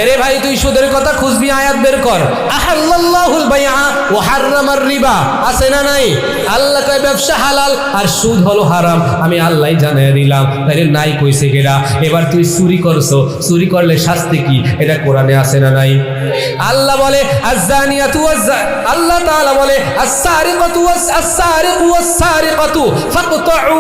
এরে ভাই তুই সুদের কথা খুঁজবি, আয়াত বের কর। আহাল্লাল্লাহুল বাইআ ওয়া হাররামার রিবা, আছে না নাই? আল্লাহ কয় ব্যবসা হালাল আর সুদ হলো হারাম, আমি আল্লাহই জানিয়ে দিলাম। তাইলে নাই কইছে কেডা? এবার তুই চুরি করছো, চুরি করলে শাস্তি কি? এটা কোরআনে আছে না নাই? আল্লাহ বলে আয-যানিয়াতু আল্লাহ তাআলা বলে আস-সারিকাতু আস-সারিকু ওয়াস-সারিকাতু ফাকতাউ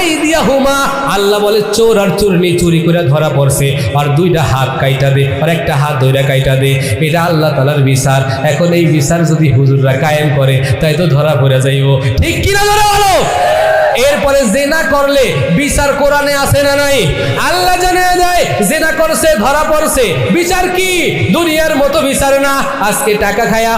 আইদিয়াহুমা। আল্লাহ বলে চোর আর চোরনি চুরি করে ধরা পড়ছে, আর দুইটা হাত কাইটা দে, আর একটা হাত দুইটা কাইটা দে। এটা আল্লাহ তাআলার বিচার। এখন এই বিচার যদি হুজুররা কায়েম করে তাই তো ধরা পড়ে যাইব, ঠিক কিনা ধরা হলো? এরপরে জেনা করলে বিচার কোরআনে আছে না নাই? আল্লাহ জানিয়ে দেয় জেনা করছে ধরা পড়ছে, বিচার কি? দুনিয়ার মতো বিচার না। আজকে টাকা খায়া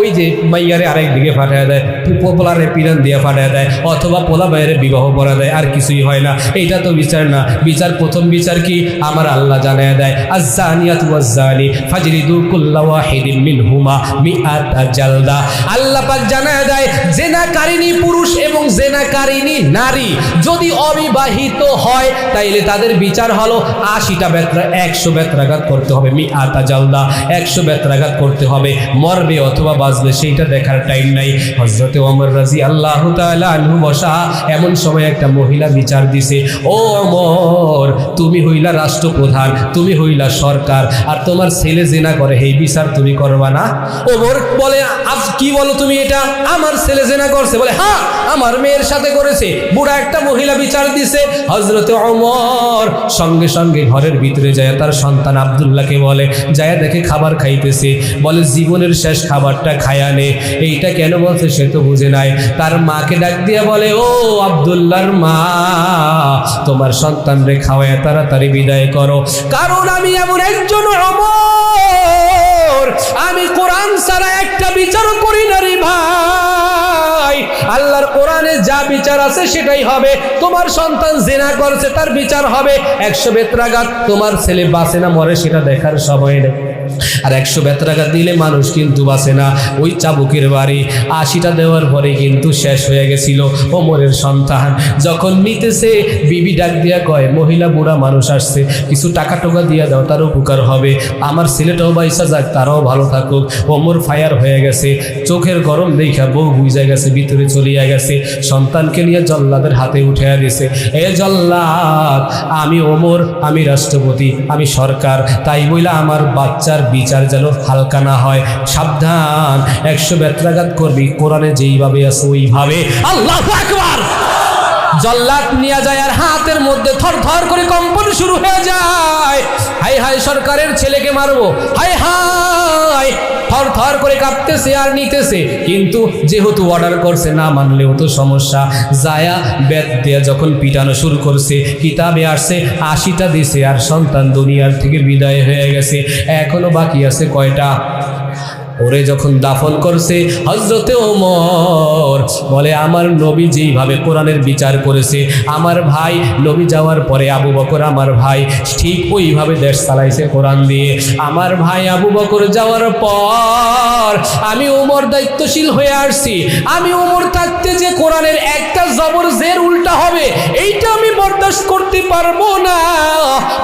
ওই যে মাইয়ারে আরেক দিকে ফাটায় দেয়, পোলারে পিরান দিয়ে ফাটায় দেয়, অথবা পোলা বাইরে বিবাহ করা দেয়, আর কিছুই হয় না। এইটা তো বিচার না। বিচার প্রথম বিচার কি? আমার আল্লাহ জানিয়ে দেয় আয-যানিয়াতু ওয়াজ-যানি ফাজরিদু কুল্লা ওয়াহিদিন মিনহুমা মিআতা জালদা। আল্লাহ পাক জানিয়ে দেয় জেনাকারিনী পুরুষ এবং জেনাকারিনী নারী যদি অবিবাহিত হয় তাইলে তাদের বিচার হলো 80টা বেত্রা, 100 বেত্রাঘাত করতে হবে। মিআতা জালদা, 100 বেত্রাঘাত করতে হবে। মরবে অথবা বাঁচবে সেইটা দেখার টাইম নাই। হযরত ওমর রাদিয়াল্লাহু তাআলা আনহু বসা, এমন সময় একটা মহিলা বিচার দিছে, ও ওমর তুমি হইলা রাষ্ট্রপ্রধান, তুমি হইলা সরকার, আর তোমার ছেলে জিনা করে, এই বিচার তুমি করবা না? ওমর বলে কি বলো তুমি এটা? আমার ছেলে জিনা করছে? বলে হ্যাঁ আমার মেয়ের সাথে করেছে। বুড়া একটা মহিলা বিচার দিছে। হযরত ওমর সঙ্গে সঙ্গে ঘরের ভিতরে যায়, তার সন্তান আব্দুল্লাহকে বলে, যায় দেখে খাবার খাইতেছে, বলে জীবনের শেষ খাবারটা খায়া নে। এইটা কেন বলছে সে তো বুঝে নাই। তার মাকে ডাক দিয়া বলে, ও আব্দুল্লাহর মা, তোমার সন্তান রে খাওয়ায় তাড়াতাড়ি বিদায় করো, কারণ আমি এমন একজন ওমর, আমি কোরআন ছাড়া একটা বিচারও করি না রে ভাই। আল্লাহর কোরআনে যা বিচার আছে সেটাই হবে। তোমার সন্তান জিনা করছে, তার বিচার হবে 100 বেত্রাঘাত। তোমার ছেলে বাঁচে না মরে সেটা দেখার সময় নেই। আর 100 বেত্রাঘাত দিলে মানুষ কিন্তু বাঁচে না। ওই চাবুকের বাড়ি 80টা দেওয়ার পরে কিন্তু শেষ হয়ে গেছিল। ওমরের সন্তান যখন নিতেছে, বিবি ডাক দিয়া কয়, মহিলা বুড়া মানুষ আসছে, কিছু টাকা টোকা দিয়া দাও, তার উপকার হবে, আমার ছেলেটাও বাইসা যাক, তারাও ভালো থাকুক। ওমর ফায়ার হয়ে গেছে, চোখের গরম দেখা বউ বুঝা গেছে, ভিতরে চলিয়া গেছে, সন্তানকে নিয়ে জল্লাদের হাতে উঠিয়া দিছে। এ জল্লাদ, আমি ওমর, আমি রাষ্ট্রপতি, আমি সরকার, তাই বইলা আমার বাচ্চার বিচার যেন হালকা না হয়, সাবধান। 100 বেত্রাঘাত করবি, কোরআনে যেইভাবে আছে ওইভাবে। আল্লাহু আকবার। জল্লাদ নিয়ে যায় আর হাতের মধ্যে থর থর করে কম্পন শুরু হয়ে যায়। হাই হাই সরকারের ছেলেকে মারবো, হাই হাই, থর থর করে কাঁপতেছে আর নিতেছে। কিন্তু যেহেতু অর্ডার করছে, না মানলেও তো সমস্যা। যায়া বেত দিয়ে যখন পিটানো শুরু করছে, কিতাবে আসছে 80টা দিছে, আর সন্তান দুনিয়ার থেকে বিদায় হয়ে গেছে। এখনো বাকি আছে কয়টা? ওরে যখন দাফন করছে, হযরতে ওমর বলে, আমার নবী যেইভাবে কোরআনের বিচার করেছে, আমার ভাই নবী যাওয়ার পরে আবু বকর আমার ভাই ঠিক ওইভাবে দেশ চালাইছে কোরআন দিয়ে। আমার ভাই আবু বকর যাওয়ার পর আমি ওমর দায়িত্বশীল হয়ে আসছি। আমি ওমর থাকতে যে কোরআনের একটা জবর জের উল্টা হবে, এইটা আমি বরদাস্ত করতে পারবো না।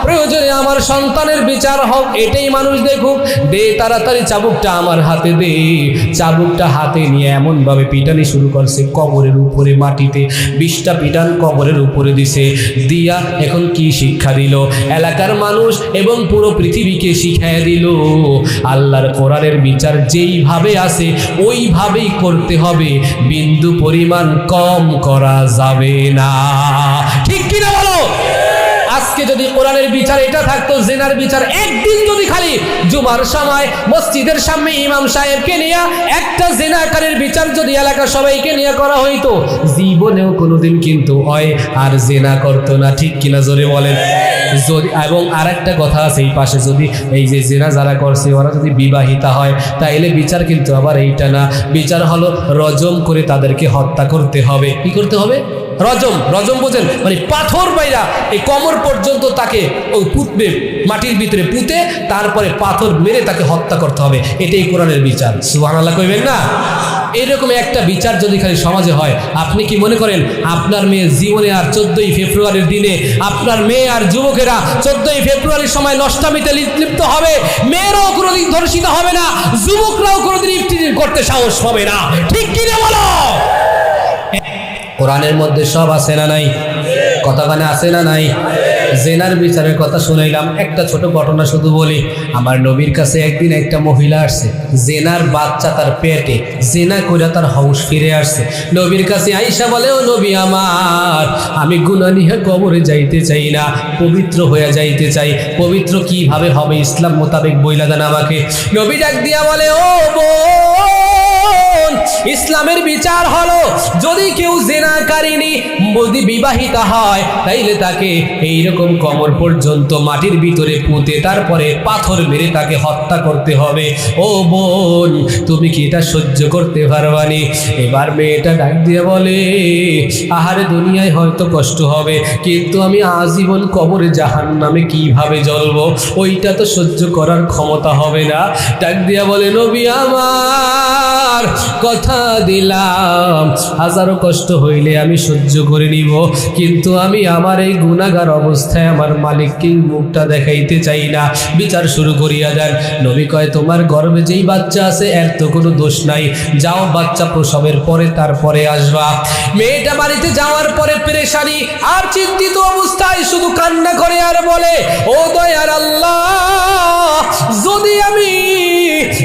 প্রয়োজনে আমার সন্তানের বিচার হোক, এটাই মানুষ দেখুক। দে তাড়াতাড়ি চাবুকটা আমার হাতে দে। চাবুকটা হাতে নিয়ে এমন ভাবে পিটানি শুরু করছে, কবরের উপরে মাটিতে 20টা পিটান কবরের উপরে দিছে। দিয়া এখন কি শিক্ষা দিল? এলাকার মানুষ এবং পুরো পৃথিবীকে শিখাইয়া দিল, আল্লাহর কোরআনের বিচার যেইভাবে আছে ওইভাবেই করতে হবে, বিন্দু পরিমাণ কম করা যাবে না। ঠিক কিনা বলো? আজকে যদি কোরআনের বিচার এটা থাকতো, জিনার বিচার একদিন যদি খালি জুমার সময় মসজিদের সামনে ইমাম সাহেবকে নিয়ে একটা জিনাকারীর বিচার যদি এলাকা সবাইকে নিয়ে করা হইতো, জীবনেও কোনোদিন কিন্তু হয় আর জিনা করতো না। ঠিক কিনা জোরে বলেন? যদি এবং আরেকটা কথা আছে, এই পাশে যদি এই যে জিনা যারা করছে ওরা যদি বিবাহিতা হয়, তাইলে বিচার কিন্তু আবার এইটা না, বিচার হলো রজম করে তাদেরকে হত্যা করতে হবে। কি করতে হবে? রজম। রজম বোঝেন? মানে পাথর বাইরা এই কোমর পর্যন্ত তাকে ওই পুঁতবে, মাটির ভিতরে পুঁতে তারপরে পাথর মেরে তাকে হত্যা করতে হবে। এটাই কোরআনের বিচার। সুবহানাল্লাহ কইবেন না? এইরকম একটা বিচার যদি খালি সমাজে হয়, আপনি কি মনে করেন আপনার মেয়ে জীবনে আর 14ই ফেব্রুয়ারির দিনে আপনার মেয়ে আর যুবকেরা 14ই ফেব্রুয়ারির সময় নষ্টামিতে লিপ্ত হবে? মেয়ে ধর্ষিত হবে না, যুবকরাও কোনোদিন ইফতিজিং করতে সাহস পাবে না। ঠিক কি না বলো? কোরআনের মধ্যে সব আছে না নাই? কথা কানে আছে না নাই? জেনার বিচারের কথা শুনাইলাম। একটা ছোট ঘটনা শুধু বলি। আমার নবীর কাছে একদিন একটা মহিলা আসছে, জেনার বাচ্চা তার পেটে, জেনা করে তার হুঁশ ফিরে আসছে। নবীর কাছে আয়েশা বলে, ও নবী আমার, আমি গুনাহ নিয়ে কবরে যাইতে চাই না, পবিত্র হয়ে যাইতে চাই। পবিত্র কিভাবে হবে ইসলাম মোতাবেক বইলা দেন আমাকে। নবী ডাক দিয়া বলে, ও বোন, ইসলামের বিচার হলো যদি কেউ জেনাকারিনী যদি বিবাহিতা হয় তাইলে তাকে এইরকম কোমর পর্যন্ত মাটির ভিতরে পুঁতে তারপরে পাথর মেরে তাকে হত্যা করতে হবে। ও বোন, তুমি কি এটা সহ্য করতে পারবানি? এবার মেয়েটা ডাক দিয়ে বলে, আহারে দুনিয়ায় হয়তো কষ্ট হবে, কিন্তু আমি আজীবন কবরে জাহান্নামে কিভাবে জ্বলবো, ওইটা তো সহ্য করার ক্ষমতা হবে না। ডাক দিয়া বলে, নবী আমার, কথা দিলাম হাজারো কষ্ট হইলে আমি সহ্য করে নিব, কিন্তু আমি আমার এই গুনাহগার অবস্থায় আমার মালিককে মুখটা দেখাইতে চাই না। বিচার শুরু করিয়া দেন। নবী কয়, তোমার গর্ভে যেই বাচ্চা আছে এর তো কোনো দোষ নাই, যাও বাচ্চা প্রসবের পরে তারপরে আসবা। মেয়েটা বাড়িতে যাওয়ার পরে পেরেশানি আর চিন্তিত অবস্থায় শুধু কান্না করে আর বলে, ও দয়ার আল্লাহ, যদি আমি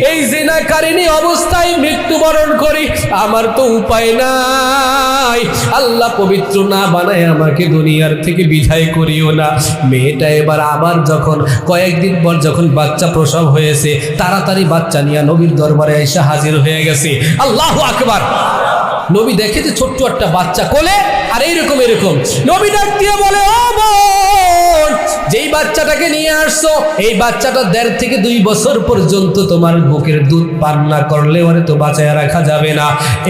এই জিনাকারিনী অবস্থায় মৃত্যুবরণ করি, আমার তো উপায় নাই, আল্লাহ পবিত্র না বানায় আমাকে দুনিয়ার থেকে বিদায় করিও না। মেয়েটা এবার আবার যখন কয়েকদিন পর যখন বাচ্চা প্রসব হয়েছে, তাড়াতাড়ি বাচ্চা নিয়ে নবীর দরবারে এসে হাজির হয়ে গেছে। আল্লাহু আকবার। নবী দেখে যে ছোট্ট একটা বাচ্চা কোলে আর এইরকম এরকম। নবী ডাক দিয়ে বলে, ও বোন, যেই বাচ্চাটাকে নিয়ে আসছো এই বাচ্চাটা 1.5 থেকে 2 বছর পর্যন্ত তোমার বুকের দুধ পান না করলে ওরে তো বাঁচায় রাখা যাবে না।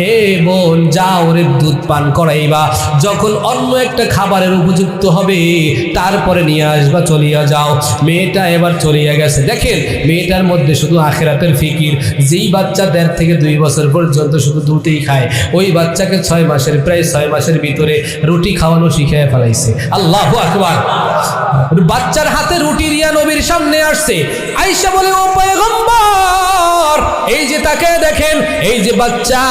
এ বোন, যা ওরে দুধ পান করাইবা, যখন অন্য একটা খাবারের উপযুক্ত হবে তারপরে নিয়ে আসবা, চলিয়া যাও। মেয়েটা এবার চলিয়া গেছে। দেখেন, মেয়েটার মধ্যে শুধু আখিরাতের ফিকির। যেই বাচ্চা 1.5 থেকে 2 বছর পর্যন্ত শুধু দুধই খায়, ওই বাচ্চাকে 6 মাসের প্রায় 6 মাসের ভিতরে রুটি খাওয়ানো শিখিয়ে ফেলাইছে। আল্লাহু আকবার। বাচ্চার হাতে রুটি দিয়া নবীর সামনে আসছে। আয়েশা বলে, ও পয়গম্বর, এই যে তাকে দেখেন, এই যে বাচ্চা,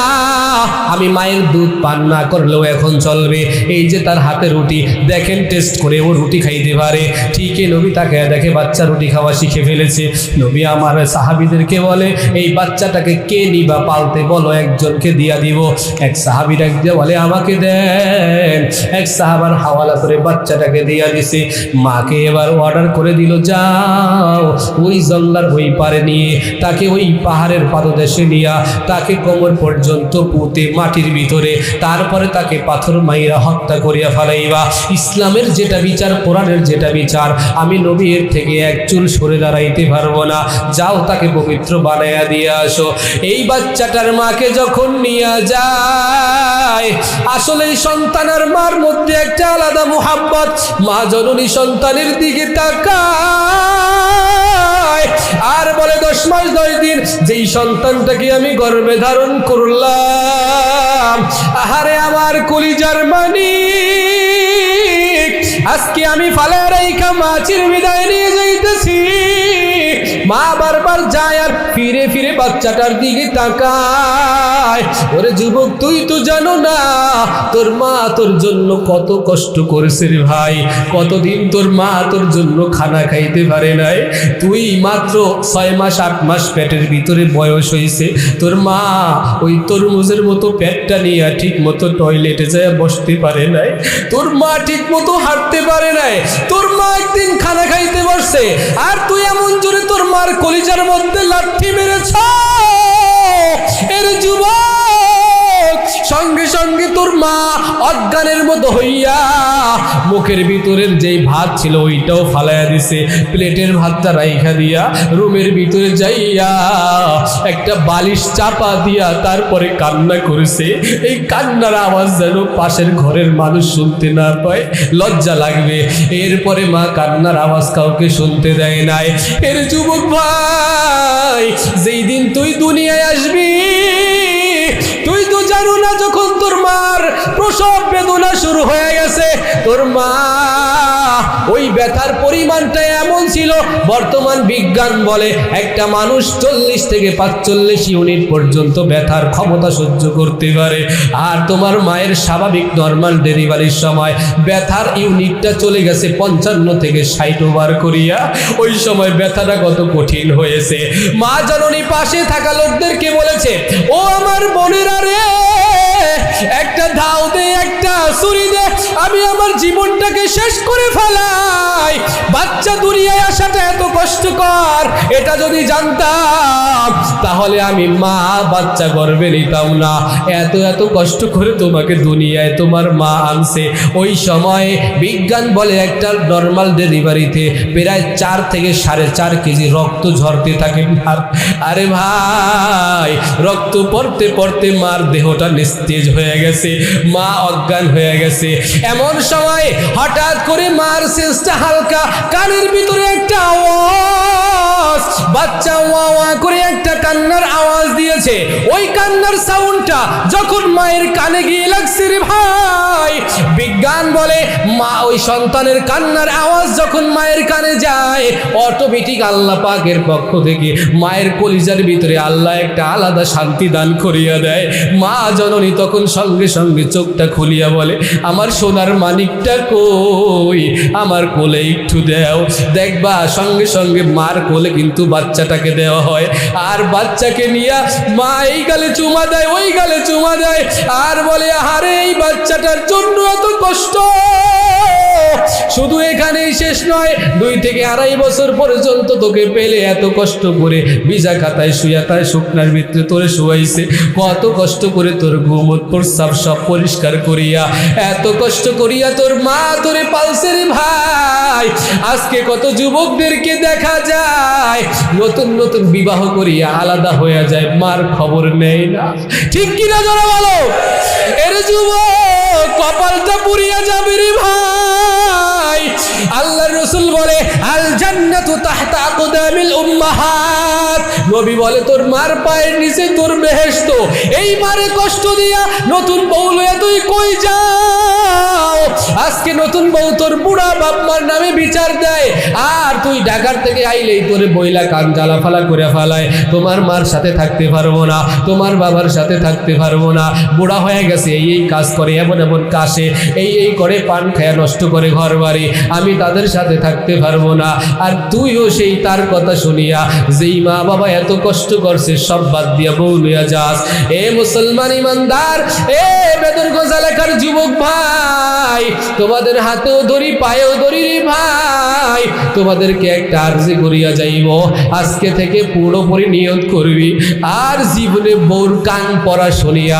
আমি মায়ের দুধ পান না করলেও এখন চলবে, এই যে তার হাতে রুটি, দেখেন টেস্ট করে ও রুটি খাইতে পারে। ঠিকই নবী তাকে দেখে বাচ্চা রুটি খাওয়া শিখে ফেলেছে। নবী আমার সাহাবীদেরকে বলে, এই বাচ্চাটাকে কে নিবা পালতে, বলো একজনকে দিয়া দিব। এক সাহাবী ডাক দিয়ে বলে, আমাকে দেন। এক সাহাবার হাওয়ালা করে বাচ্চাটাকে দিয়া দিছে। মাকে এবার অর্ডার করে দিল, যাও ওই জঙ্গলার ওই পারে নিয়ে তাকে ওই পাহাড়ের পাদদেশে নিয়া তাকে কোমর পর্যন্ত পুঁতে মাটির ভিতরে তারপরে তাকে পাথর মাইরা হত্যা করিয়া ফেলাইবা। ইসলামের যেটা বিচার, কোরআনের যেটা বিচার, আমি নবীর থেকে এক চুল সরে দাঁড়াইতে পারবো না। যাও তাকে পবিত্র বানাইয়া দিয়ে আসো। এই বাচ্চাটার মাকে যখন নিয়ে যায়, আসলে সন্তান আর মার মধ্যে একটা আলাদা মুহাব্বত। মা জননী সন্তানের দিকে তাকায় আর বলে, 10 মাস 10 দিন যেই সন্তানটাকে আমি গর্ভে ধারণ করলাম, আহারে আমার কলিজার মানিক, আজকে আমি ফালা রাইখা মাছির বিদায় নিয়ে যাইতেছি। মা বারবার যায় আর ফিরে ফিরে বাচ্চাটার দিকে তাকায়। ওরে যুবক, তুই তো জানো না তোর মা তোর জন্য কত কষ্ট করেছে রে ভাই, কতদিন তোর মা তোর জন্য খানা খাইতে পারে নাই। তুই মাত্র 6 মাস 8 মাস পেটের ভিতরে বয়স হয়েছে, তোর মা ওই তরমুজের মতো পেটটা নিয়ে ঠিক মতো টয়লেটে যায় বসতে পারে নাই, তোর মা ঠিক মতো হাঁটতে পারে নাই, তোর মা একদিন খানা খাইতে বসছে আর তুই এমন জোরে তোর মার কলিজার মধ্যে লাঠি মেরেছ। এর যুবক, সঙ্গে সঙ্গে তোর মা অজ্ঞানের মতো হইয়া মুখের ভিতরের যেই ভাত ছিল ওইটাও ফালাইয়া দিছে, প্লেটের ভাতটা রাইখা দিয়া রুমের ভিতরে যাইয়া একটা বালিশ চাপা দিয়া তারপরে কান্না করেছে। এই কান্নার আওয়াজ যেন পাশের ঘরের মানুষ শুনতে না পায়, লজ্জা লাগবে। এরপরে মা কান্নার আওয়াজ কাউকে শুনতে দেয় নাই। এর যুবক ভাই, যেই দিন তুই দুনিয়ায় আসবি, তুই তো জানো না যখন তোর মার প্রসব বেদনা শুরু হয়ে গেছে, তোর মা ওই ব্যথার পরিমাণটা এমন ছিল, বর্তমান বিজ্ঞান বলে একটা মানুষ 40 থেকে 45 ইউনিট পর্যন্ত ব্যথার ক্ষমতা সহ্য করতে পারে। আর তোমার মায়ের স্বাভাবিক নর্মাল ডেলিভারির সময় ব্যথার ইউনিটটা চলে গেছে 55 থেকে 60 ওভার করিয়া। ওই সময় ব্যথাটা কত কঠিন হয়েছে। মা জননী পাশে থাকা লোকদেরকে বলেছে, ও আমার বোনেরা রে, একটা ধাও দে, একটা ছুরি দে, আমি আমার জীবনটাকে শেষ করে ফেলাই। বাচ্চা দুনিয়ায় আসাটা এত কষ্টকর, এটা যদি জানতাম তাহলে আমি মা বাচ্চা গর্ভে নিতাম না। এত এত কষ্ট করে তোমাকে দুনিয়ায় তোমার মা আনছে। ওই সময় বিজ্ঞান বলে একটা নর্মাল ডেলিভারিতে প্রায় 4 থেকে 4.5 কেজি রক্ত ঝরতে থাকে। আরে ভাই, রক্ত পড়তে পড়তে মার দেহটা নিস্তেজ হয়ে গেছে, মা অজ্ঞান হয়ে গেছে। এমন সময় হঠাৎ করে মার সেন্সটা হালকা, কানের ভিতরে একটা আওয়াজ, বাচ্চা ওয়া ওয়া করে একটা কান্নার আওয়াজ দিয়েছে। ওই কান্নার সাউন্ডটা যখন মায়ের কানে গিয়ে লাগছে রে ভাই, বিজ্ঞান বলে মা ওই সন্তানের কান্নার আওয়াজ যখন মায়ের কানে যায়, অটোমেটিক আল্লাহ পাকের পক্ষ থেকে মায়ের কলিজার ভিতরে আল্লাহ একটা আলাদা শান্তি দান করিয়া দেয়। মা জননী তখন সঙ্গে সঙ্গে চোখটা খুলিয়া বলে, আমার সোনার মানিকটা কই, আমার কোলে একটু দেও। দেখবা সঙ্গে সঙ্গে মার কোলে কিন্তু বাচ্চাটাকে দেওয়া হয়। আর বাচ্চাকে নিয়ে মা এই গালে চুমা দেয়, ওই গালে চুমা দেয়, আর বলে, আরে এই বাচ্চাটার জন্য এত কষ্ট। শুধু এখানেই শেষ নয়, 2 থেকে 2.5 বছর পর্যন্ত তোকে পেলে এত কষ্ট করে ভিজা খাতায় শুয়াতায় শুকনার ভিতরে তোরে শুয়াইছে, কত কষ্ট করে তোর ঘুমত প্রস্রাব সব পরিষ্কার করিয়া, এত কষ্ট করিয়া তোর মা তোরে পালছে রে ভাই। আজকে কত যুবকদেরকে দেখা যায় নতুন নতুন বিবাহ করিয়া আলাদা হয়ে যায়, মার খবর নেই না। ঠিক কিনা যারা বলো? এর যুবক কপালটা পুড়িয়া যাবে রে ভাই। আল্লাহর রাসূল বলে, আল জান্নাতু তাহতা আকদামিল উম্মাহাত। নবী বলে, তোর মার পায়ের নিচে তোর বেহেশত। এই মারে কষ্ট দিয়া নতুন বউ লইয়া তুই কই যাও? আজকে নতুন বউ তোর বুড়া বাপ মার নামে বিচার দেয়, আর তুই ঢাকার থেকে আইলেই তোরে বইলা কান জ্বালা ফালা করে ফেলায়। তোমার মার সাথে থাকতে পারবো না, তোমার বাবার সাথে থাকতে পারবো না, বুড়া হয়ে গেছে, এই এই কাজ করে, এমন এমন কাশে, এই এই করে, পান খায়া নষ্ট করে ঘর বাড়ি, আমি তাদের সাথে থাকতে পারবো না। আর তুইও সেই তার কথা শুনিয়া যেই মা বাবা এত কষ্ট করছে সব বাদ দিয়া বউ লইয়া যাস। এ মুসলমান ইমানদার, এ বেদরগঞ্জ এলাকার যুবক ভাই, তোমাদের হাতেও ধরি পায়েও ধরি রে ভাই। তোমাদেরকে একটা আরজি করিয়া যাইব, আজকে থেকে পুরোপুরি নিয়ত করবি আর জীবনে বউর কান পড়া শুনিয়া